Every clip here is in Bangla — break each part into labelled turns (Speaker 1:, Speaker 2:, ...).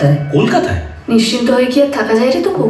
Speaker 1: কলকাতায়।
Speaker 2: কলকাতায়?
Speaker 1: নিশ্চিন্ত হয়ে কি আর থাকা যায় রে তবু?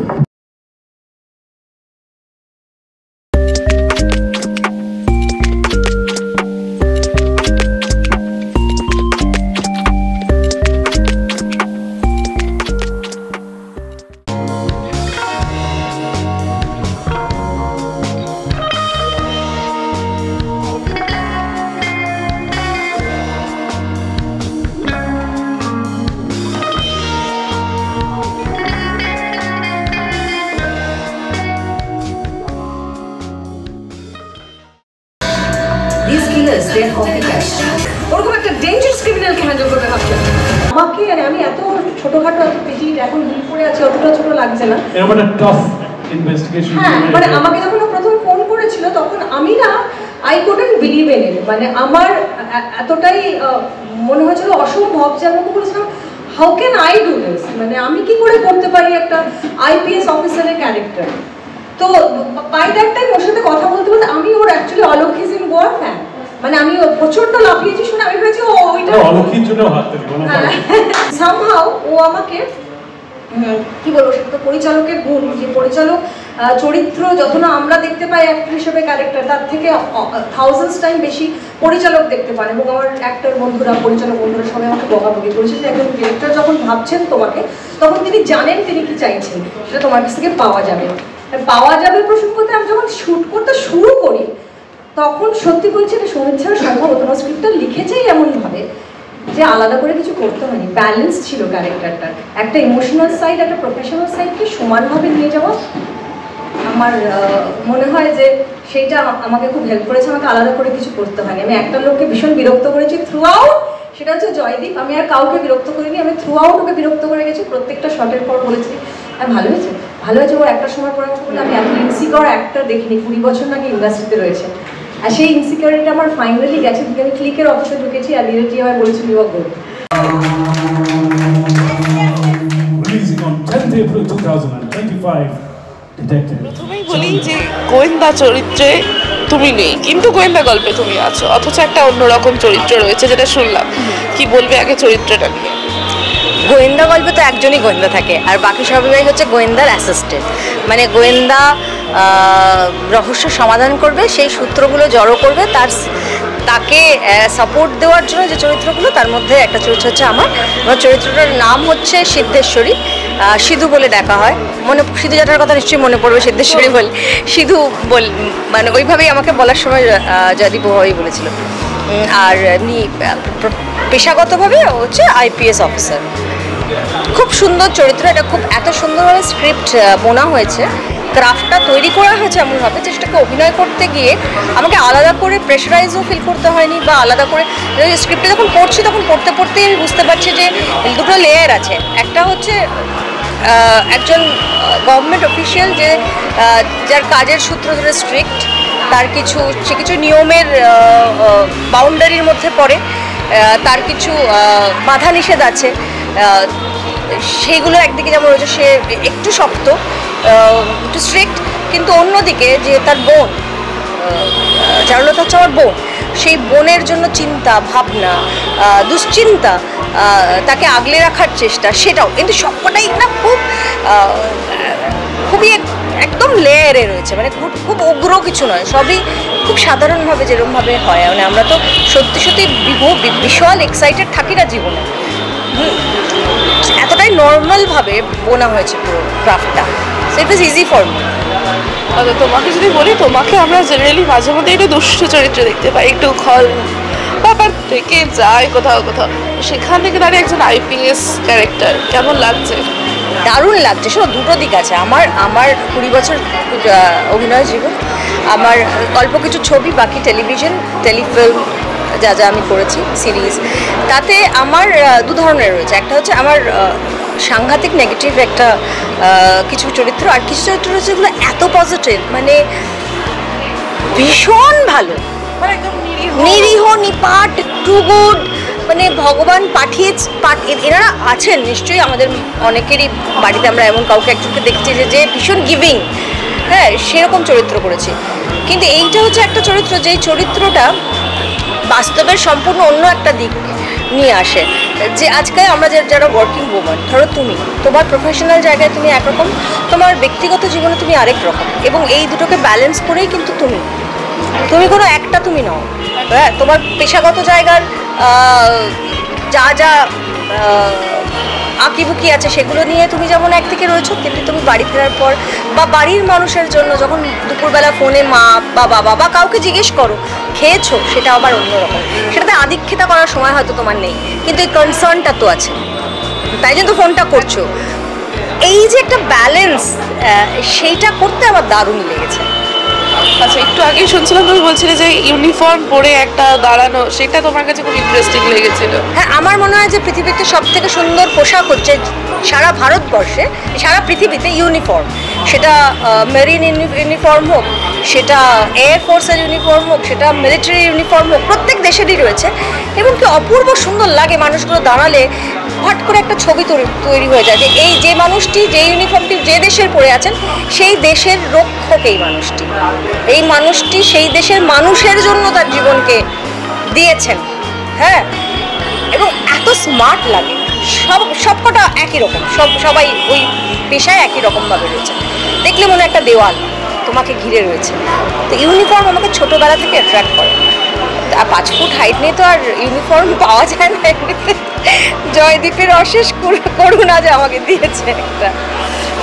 Speaker 1: These killers, they are copycats. ওরকম একটা ডেঞ্জারাস ক্রিমিনালকে হ্যান্ডেল করবে ভাবছো? আমাকে আমি এত ছোটখাটো পেটি এখন হিল করে আছে, অতটা ছোট লাগছে না।
Speaker 2: এরকম একটা টাফ ইনভেস্টিগেশন।
Speaker 1: হ্যাঁ, মানে আমাকে যখন প্রথম ফোন করেছিল তখন আমি না I couldn't believe in it. মানে আমার এতটাই মনে হয়েছিল অসম্ভব যে আমি বলেছিলাম how can I do this, মানে আমি কি করে করতে পারি একটা আইপিএস অফিসারের ক্যারেক্টার। তো বাই দ্যাট টাইম ওর সাথে কথা বলতে বলতে আমি ওর অ্যাকচুয়ালি অলৌকিক ইন গোয়া ফ্যান। মানে আমি প্রচন্ড লাফিয়েছি শুনে আমি ভেবেছি ও ওইটা
Speaker 2: অলৌকিক জন্য হাত ধরে কোনো
Speaker 1: সামহাউ ও আমাকে কি বলবো, সেটা তো পরিচালকের গুণ, যে পরিচালক চরিত্র যত না আমরা দেখতে পাই অ্যাক্টর হিসেবে ক্যারেক্টার, তার থেকে থাউজেন্ডস টাইম বেশি পরিচালক দেখতে পান। এবং আমার অ্যাক্টর বন্ধুরা, পরিচালক বন্ধুরা সবাই আমাকে বকাবকি করেছে যে একজন ডিরেক্টর যখন ভাবছেন তোমাকে, তখন তিনি জানেন তিনি কি চাইছেন, সেটা তোমার কাছ থেকে পাওয়া যাবে। পাওয়া যাবে প্রসঙ্গতে আমি যখন শ্যুট করতে শুরু করি তখন সত্যি বলছি এটা সৌমিত ছাড়া সম্ভব হতো না। স্ক্রিপ্টটা লিখেছেই এমনভাবে যে আলাদা করে কিছু করতে হয়নি, ব্যালেন্স ছিল ক্যারেক্টারটার। একটা ইমোশনাল সাইড, একটা প্রফেশনাল সাইডকে সমানভাবে নিয়ে যাওয়া আমার মনে হয় যে সেইটা আমাকে খুব হেল্প করেছে। আমাকে আলাদা করে কিছু করতে হয়নি। আমি একটা লোককে ভীষণ বিরক্ত করেছি থ্রু আউট, সেটা হচ্ছে জয়দীপ। আমি আর কাউকে বিরক্ত করিনি, আমি থ্রু আউট ওকে বিরক্ত করে গেছি। প্রত্যেকটা শটের পর বলেছি ভালো হয়েছে, ভালো হয়েছে। ওর একটা সময় পর আমাকে বলে আমি এত ইনসিকিউর অ্যাক্টর দেখিনি, 20 বছর নাকি ইন্ডাস্ট্রিতে রয়েছে। আর সেই ইনসিকিউরিটিটা আমার ফাইনালি গেছে, দিকে আমি ক্লিকের অফিসে ঢুকেছি আর ডিরেক্টলি আমায় বলেছিল you are good.
Speaker 2: Releasing on 10th April 2025, Detective.
Speaker 3: প্রথমেই বলি যে গোয়েন্দা চরিত্রে তুমি নেই, কিন্তু গোয়েন্দা গল্পে তুমি আছো, অথচ একটা অন্যরকম চরিত্র রয়েছে যেটা শুনলাম। কি বলবে আগে চরিত্রটা নিয়ে?
Speaker 4: গোয়েন্দা গল্পে তো একজনই গোয়েন্দা থাকে, আর বাকি সবাই হচ্ছে গোয়েন্দার অ্যাসিস্ট্যান্ট। মানে গোয়েন্দা রহস্য সমাধান করবে, সেই সূত্রগুলো জড়ো করবে, তাকে সাপোর্ট দেওয়ার জন্য যে চরিত্রগুলো, তার মধ্যে একটা চরিত্র হচ্ছে আমার চরিত্রটার নাম হচ্ছে সিদ্ধেশ্বরী। সিধু বলে ডাকা হয়। সিধু জাটার কথা নিশ্চয়ই মনে পড়বে সিদ্ধেশ্বরী বলে। সিধু মানে ওইভাবেই আমাকে বলার সময় জয়দীপ ওভাবেই বলেছিল। আর এমনি পেশাগতভাবে হচ্ছে আইপিএস অফিসার। খুব সুন্দর চরিত্র এটা, খুব এত সুন্দরভাবে স্ক্রিপ্ট বোনা হয়েছে, ক্রাফটটা তৈরি করা হয়েছে এমনভাবে যে সেটাকে অভিনয় করতে গিয়ে আমাকে আলাদা করে প্রেশারাইজও ফিল করতে হয়নি, বা আলাদা করে স্ক্রিপ্টে যখন পড়ছি তখন পড়তে পড়তেই আমি বুঝতে পারছি যে দুটো লেয়ার আছে। একটা হচ্ছে একজন গভর্নমেন্ট অফিসিয়াল যে যার কাজের সূত্র ধরে স্ট্রিক্ট, তার সে কিছু নিয়মের বাউন্ডারির মধ্যে পড়ে, তার কিছু বাধা নিষেধ আছে, সেইগুলো একদিকে যেমন রয়েছে সে একটু শক্ত, একটু স্ট্রিক্ট, কিন্তু অন্যদিকে যে তার বোন, চারুলতা হচ্ছে আমার বোন, সেই বোনের জন্য চিন্তা ভাবনা, দুশ্চিন্তা, তাকে আগলে রাখার চেষ্টা, সেটাও কিন্তু সবকটাই না খুবই একদম লেয়ারে রয়েছে। মানে খুব উগ্র কিছু নয়, সবই খুব সাধারণভাবে যেরকমভাবে হয়। মানে আমরা তো সত্যি সত্যি বিশাল এক্সাইটেড থাকি না জীবনে, এতটাই নর্মালভাবে বোনা হয়েছে পুরো ক্রাফটটা। So it was easy for me.
Speaker 3: আচ্ছা, তোমাকে যদি বলি, তোমাকে আমরা জেনারেলি মাঝে মধ্যে একটু দুষ্টু চরিত্র দেখতে পাই, একটু খল ব্যাপার থেকে যায় কোথাও কোথাও, সেখান থেকে দাঁড়িয়ে একজন আইপিএস ক্যারেক্টার কেমন লাগছে?
Speaker 4: দারুণ লাগছে। শোনো, দুটো দিক আছে। আমার 20 বছর অভিনয় জীবন, আমার অল্প কিছু ছবি, বাকি টেলিভিশন, টেলিফিল্ম যা যা আমি করেছি, সিরিজ, তাতে আমার দু ধরনের রয়েছে। একটা হচ্ছে আমার সাংঘাতিক নেগেটিভ একটা কিছু চরিত্র, আর কিছু চরিত্র রয়েছে যেগুলো এত পজিটিভ, মানে ভীষণ ভালো,
Speaker 3: মানে একদম
Speaker 4: নিরীহ, নিপাট, টু গুড, মানে ভগবান এনারা আছেন নিশ্চয়ই। আমাদের অনেকেরই বাড়িতে আমরা এমন কাউকে একজনকে দেখছি যে ভীষণ গিভিং, হ্যাঁ, সেরকম চরিত্র করেছি। কিন্তু এইটা হচ্ছে একটা চরিত্র, যেই চরিত্রটা বাস্তবের সম্পূর্ণ অন্য একটা দিক নিয়ে আসে। যে আজকে আমরা যারা ওয়ার্কিং ওম্যান, ধরো তুমি তোমার প্রফেশনাল জায়গায় তুমি একরকম, তোমার ব্যক্তিগত জীবনে তুমি আরেক রকম, এবং এই দুটোকে ব্যালেন্স করেই কিন্তু তুমি কোনো একটা তুমি নও। হ্যাঁ, তোমার পেশাগত জায়গার যা যা আঁকিবুকি আছে সেগুলো নিয়ে তুমি যেমন একদিকে রয়েছো, কিন্তু তুমি বাড়ি ফেরার পর বা বাড়ির মানুষের জন্য যখন দুপুরবেলা ফোনে মা বা বাবা বা কাউকে জিজ্ঞেস করো খেয়েছো, সেটা আবার অন্যরকম। সেটাতে আদিক্ষেতা করার সময় হয়তো তোমার নেই, কিন্তু এই কনসার্নটা তো আছে, তাই জন্য তো ফোনটা করছো। এই যে একটা ব্যালেন্স, সেইটা করতে আমার দারুণ লেগেছে।
Speaker 3: আচ্ছা, একটু আগেই শুনছিলাম তুমি বলছিলে যে ইউনিফর্ম পরে একটা দাঁড়ানো, সেটা তোমার কাছে খুব ইন্টারেস্টিং লেগেছিল।
Speaker 4: হ্যাঁ, আমার মনে হয় যে পৃথিবীতে সব থেকে সুন্দর পোশাক হচ্ছে সারা ভারতবর্ষে, সারা পৃথিবীতে ইউনিফর্ম। সেটা মেরিন ইউনিফর্ম হোক, সেটা এয়ার ফোর্সের ইউনিফর্ম হোক, সেটা মিলিটারি ইউনিফর্ম হোক, প্রত্যেক দেশেরই রয়েছে। এবং কি অপূর্ব সুন্দর লাগে মানুষগুলো দাঁড়ালে, হট করে একটা ছবি তৈরি হয়ে যায় যে এই যে মানুষটি, যে ইউনিফর্মটি যে দেশের পরে আছেন, সেই দেশের রক্ষক এই মানুষটি। এই মানুষটি সেই দেশের মানুষের জন্য তার জীবনকে দিয়েছেন। হ্যাঁ, এবং এত স্মার্ট লাগে। সবকটা একই রকম, সবাই ওই পেশায় একই রকমভাবে রয়েছে। দেখলে মনে একটা দেওয়াল তোমাকে ঘিরে রয়েছে। তো ইউনিফর্ম আমাকে ছোটোবেলা থেকে অ্যাট্রাক্ট করে। আর 5 ফুট হাইট নিয়ে তো আর ইউনিফর্ম পাওয়া যায় না। জয়দীপের অশেষ করুণা যে আমাকে দিয়েছে একটা।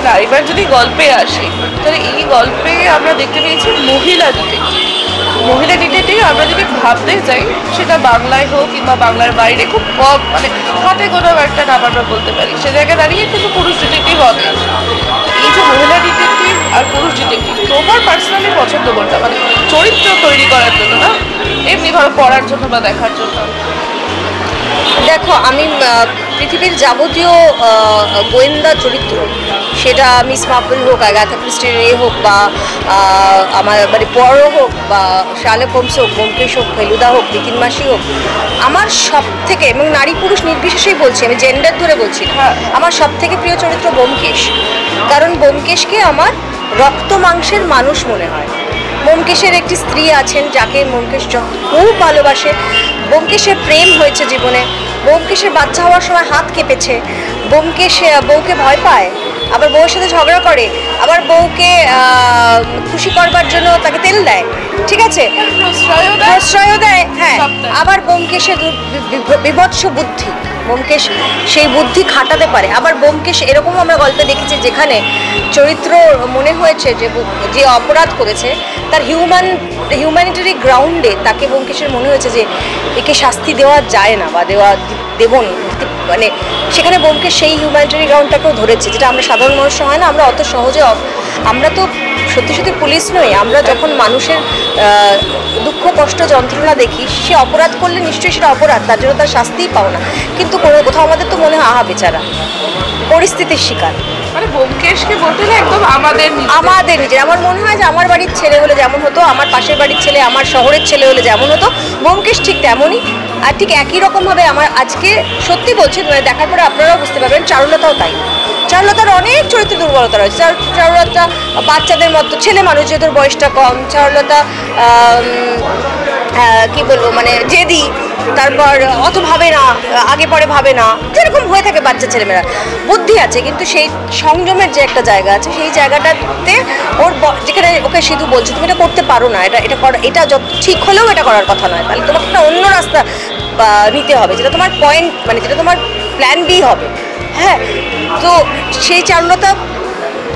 Speaker 3: না, এবার যদি গল্পে আসি, তাহলে এই গল্পে আমরা দেখতে পেয়েছি মহিলা ডিটেকটিভ। মহিলা ডিটেকটিভ আমরা যদি ভাবতে যাই, সেটা বাংলায় হোক কিংবা বাংলার বাইরে খুব কম, মানে হাতে গোনা একটা নাম আমরা বলতে পারি। সে জায়গায় দাঁড়িয়ে কিন্তু পুরুষ ডিটেকটিভ হবে। এই যে মহিলা ডিটেকটিভ আর পুরুষ ডিটেকটিভ, তোমার পার্সোনালি পছন্দ কোনটা? মানে চরিত্র তৈরি করার জন্য না, এমনি ধরো পড়ার জন্য বা দেখার জন্য?
Speaker 4: দেখো, আমি পৃথিবীর যাবতীয় গোয়েন্দা চরিত্র, সেটা মিস মার্পল হোক, আগাথা ক্রিস্টির হোক, বা আমার মানে পরো হোক, বা শার্লক হোমস হোক, ব্যোমকেশ হোক, ফেলুদা হোক, নিতিন মাসি হোক, আমার সব থেকে, এবং নারী পুরুষ নির্বিশেষেই বলছি, আমি জেন্ডার ধরে বলছি, আমার সব থেকে প্রিয় চরিত্র ব্যোমকেশ। কারণ ব্যোমকেশকে আমার রক্ত মাংসের মানুষ মনে হয়। ব্যোমকেশের একটি স্ত্রী আছেন যাকে ব্যোমকেশ খুব ভালোবাসে। ব্যোমকেশের প্রেম হয়েছে জীবনে। ব্যোমকেশের বাচ্চা হওয়ার সময় হাত কেঁপেছে। ব্যোমকেশ বউকে ভয় পায়, আবার বউয়ের সাথে ঝগড়া করে, আবার বউকে খুশি করবার জন্য তাকে তেল দেয়, ঠিক আছে, প্রশ্রয় দেয়। হ্যাঁ, আবার ব্যোমকেশের বিভৎস বুদ্ধি, ব্যোমকেশ সেই বুদ্ধি খাটাতে পারে। আবার ব্যোমকেশ এরকম আমরা গল্পে দেখেছি যেখানে চরিত্র মনে হয়েছে যে অপরাধ করেছে তার হিউম্যানিটারি গ্রাউন্ডে তাকে ব্যোমকেশের মনে হয়েছে যে একে শাস্তি দেওয়া যায় না বা দেব না, মানে সেখানে ব্যোমকেশ সেই হিউম্যানিটারি গ্রাউন্ডটাকেও ধরেছে, যেটা আমরা সাধারণ মানুষ হয় না। আমরা অত সহজে, আমরা তো সত্যি সত্যি পুলিশ নই। আমরা যখন মানুষের দুঃখ কষ্ট যন্ত্রণা দেখি, সে অপরাধ করলে নিশ্চয়ই সেটা অপরাধ, তার জন্য তার শাস্তিই পাও না। কিন্তু কোথাও আমাদের তো মনে হয় আহা বেচারা, পরিস্থিতির শিকার।
Speaker 3: মানে ব্যোমকেশকে বলতে গেলে একদম আমাদের
Speaker 4: নিজের। আমার মনে হয় যে আমার বাড়ির ছেলে হলে যেমন হতো, আমার পাশের বাড়ির ছেলে, আমার শহরের ছেলে হলে যেমন হতো, ব্যোমকেশ ঠিক তেমনই। আর ঠিক একই রকমভাবে আমার আজকে সত্যি বলছি, মানে দেখার পরে আপনারাও বুঝতে পারবেন, চারুলতাও তাই। চারুলতার অনেক চরিত্র দুর্বলতা রয়েছে। চারুলতা বাচ্চাদের মতো, ছেলে মানুষ যেহেতু বয়সটা কম, চারুলতা কি বলবো, মানে জেদি, তারপর অত ভাবে না, আগে পরে ভাবে না, যেরকম হয়ে থাকে বাচ্চা ছেলেমেয়েরা। বুদ্ধি আছে, কিন্তু সেই সংযমের যে একটা জায়গা আছে, সেই জায়গাটাতে ওর যেখানে ওকে সিধু বলছে তুমি এটা করতে পারো না, এটা যত ঠিক হলেও এটা করার কথা নয়, তাহলে তোমাকে একটা অন্য রাস্তা নিতে হবে, যেটা তোমার পয়েন্ট, মানে যেটা তোমার প্ল্যান বি হবে। হ্যাঁ, তো সেই চারুলতা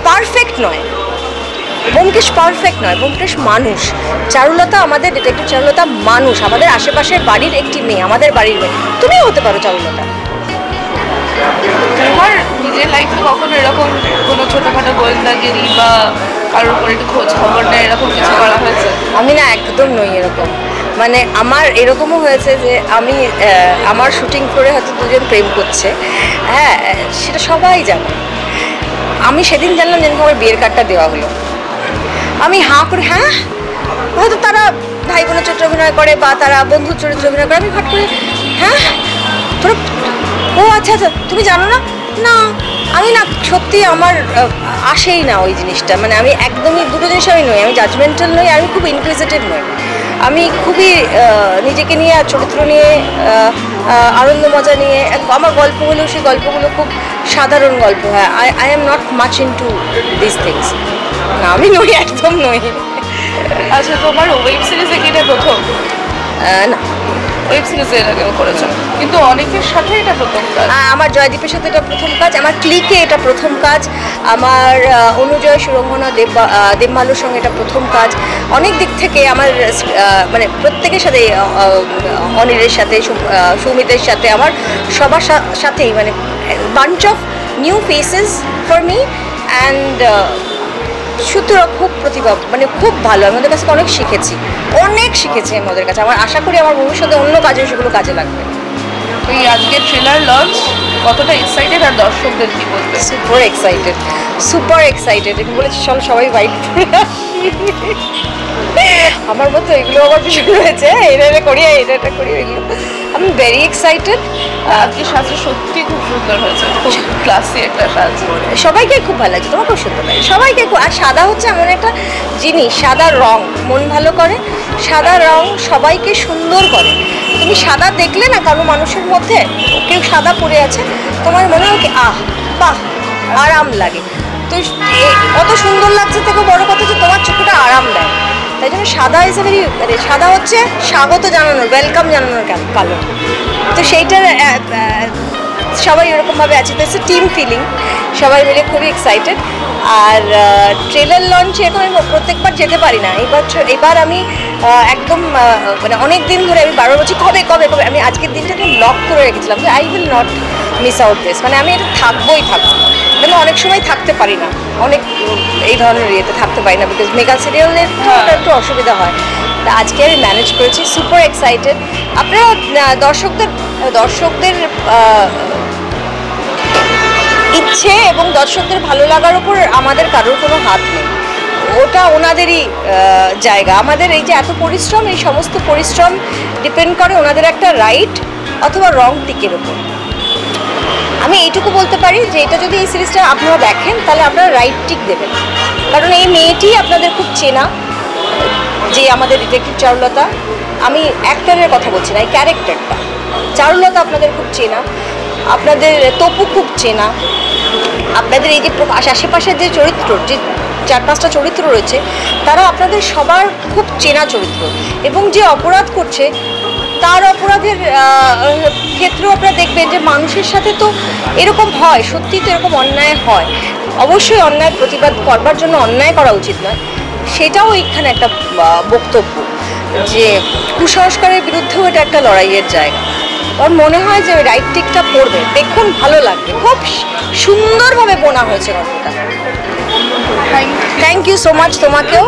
Speaker 4: পারফেক্ট নয়, ব্যোমকেশ পারফেক্ট নয়, ব্যোমকেশ মানুষ। চারুলতা, আমাদের ডিটেকটিভ চারুলতা মানুষ, আমাদের আশেপাশের বাড়ির একটি মেয়ে, আমাদের বাড়ির মেয়ে। তুমিও হতে পারো চারুলতা।
Speaker 3: তোমার নিজের লাইফে কখনো এরকম কোনো ছোটোখাটো গোয়েন্দাগিরি বা কারোর উপর একটু খোঁজ খবর নেয়, এরকম কিছু করা হয়েছে?
Speaker 4: আমি না, একদম নই এরকম। মানে আমার এরকমও হয়েছে যে আমি আমার শুটিং ফ্লোরে হয়তো দুজন প্রেম করছে, হ্যাঁ, সেটা সবাই জানে। আমি সেদিন জানলাম যেন আমার বিয়ের কার্ডটা দেওয়া হলো। আমি হাঁ করে, হ্যাঁ, হয়তো তারা ভাই বোনের চরিত্র অভিনয় করে বা তারা বন্ধুর চরিত্র অভিনয় করে, আমি হট করে, হ্যাঁ তোরা, ও আচ্ছা আচ্ছা, তুমি জানো না? না, আমি না সত্যি আমার আসেই না ওই জিনিসটা। মানে আমি একদমই দুটো জিনিস আমি নই, আমি জাজমেন্টাল নই, আমি খুব ইনকুইজিটিভ নই। আমি খুবই নিজেকে নিয়ে আর চরিত্র নিয়ে আনন্দ মজা নিয়ে আমার গল্পগুলো, সেই গল্পগুলো খুব সাধারণ গল্প হয়। I am not much into this things. না, আমি নই, একদম নই।
Speaker 3: আচ্ছা, তোমার ওয়েব সিরিজে কি এটা প্রথম?
Speaker 4: না,
Speaker 3: ওয়েব সিরিজে এর আগেও করেছো, কিন্তু অনেকের সাথে এটা প্রথম কাজ।
Speaker 4: আমার জয়দীপের সাথে এটা প্রথম কাজ, আমার ক্লিকে এটা প্রথম কাজ, আমার অনুজয় সুরঙ্গনা দেবমালুর সঙ্গে এটা প্রথম কাজ। অনেক দিক থেকে আমার মানে প্রত্যেকের সাথে, অনিলের সাথে, সৌমিতের সাথে, আমার সবার সাথেই মানে bunch of new faces for me. And সুতরাং খুব প্রতিভা, মানে খুব ভালো। আমি ওদের কাছে অনেক শিখেছি আমি ওদের কাছে। আমার আশা করি আমার ভবিষ্যতে অন্য কাজে সেগুলো কাজে লাগবে।
Speaker 3: এই আজকে ট্রেলার লঞ্চ, কতটা এক্সাইটেড আর দর্শকদের কি বলবে?
Speaker 4: Super excited. আমি বলেছি চল সবাই বাইট করে আমার মতো এগুলো আমার কিছু রয়েছে, এটা করি এগুলো। আমি ভেরি এক্সাইটেড।
Speaker 3: আজকে সাজটা সত্যি খুব সুন্দর হয়েছে, খুব ক্লাসি একটা সাজ।
Speaker 4: সবাইকে খুব ভালো লাগছে, তোমার খুব সুন্দর লাগে, সবাইকে খুব। আর সাদা হচ্ছে এমন একটা জিনিস, সাদা রং মন ভালো করে, সাদা রং সবাইকে সুন্দর করে। তুমি সাদা দেখলে না কারো মানুষের মধ্যে, কেউ সাদা পরে আছে, তোমার মনে হয় কি বাহ, আরাম লাগে। তো কত সুন্দর লাগছে থেকে বড় কথা যে তোমার চোখটা আরাম দেয়। তাই জন্য সাদা হিসেবে মানে সাদা হচ্ছে স্বাগত জানানোর, ওয়েলকাম জানানোর কালার। তো সেইটার সবাই এরকমভাবে আছে। তো ইটস টিম ফিলিং, সবাই মিলে খুবই এক্সাইটেড। আর ট্রেলার লঞ্চে এখন আমি প্রত্যেকবার যেতে পারি না। এবার আমি একদম মানে অনেক দিন ধরে আমি বারবার বলছি কবে। আমি আজকের দিনটাকে লক করে রেখেছিলাম যে I will not miss out this, মানে আমি এটা থাকবো। কিন্তু অনেক সময় থাকতে পারি না, অনেক এই ধরনের ইয়েতে থাকতে পারি না, বিকজ মেগা সিরিয়ালের একটু অসুবিধা হয়। তা আজকে আমি ম্যানেজ করেছি, সুপার এক্সাইটেড। আপনারা দর্শকদের ইচ্ছে এবং দর্শকদের ভালো লাগার উপর আমাদের কারোর কোনো হাত নেই, ওটা ওনাদেরই জায়গা। আমাদের এই যে এত পরিশ্রম, এই সমস্ত পরিশ্রম ডিপেন্ড করে ওনাদের একটা রাইট অথবা রং টিকের উপর। আমি এইটুকু বলতে পারি যে এটা যদি এই সিরিজটা আপনারা দেখেন তাহলে আপনারা রাইট টিক দেবেন, কারণ এই মেয়েটি আপনাদের খুব চেনা, যে আমাদের ডিটেকটিভ চারুলতা। আমি অ্যাক্টরের কথা বলছি না, এই ক্যারেক্টারটা চারুলতা আপনাদের খুব চেনা, আপনাদের তপু খুব চেনা, আপনাদের এই যে আশেপাশের যে চরিত্র, যে 4-5টা চরিত্র রয়েছে, তারা আপনাদের সবার খুব চেনা চরিত্র। এবং যে অপরাধ করছে তার অপরাধের ক্ষেত্রেও আপনারা দেখবেন যে মানুষের সাথে তো এরকম হয়, সত্যি তো এরকম অন্যায় হয়। অবশ্যই অন্যায় প্রতিবাদ করবার জন্য অন্যায় করা উচিত নয়, সেটাও এখানে একটা বক্তব্য যে কুসংস্কারের বিরুদ্ধেও এটা একটা লড়াইয়ের জায়গা। আমার মনে হয় যে ওই রাইট টিকটা পড়বে, দেখুন ভালো লাগবে, খুব সুন্দরভাবে বোনা হয়েছে গল্পটা। থ্যাংক ইউ সো মাচ তোমাকেও।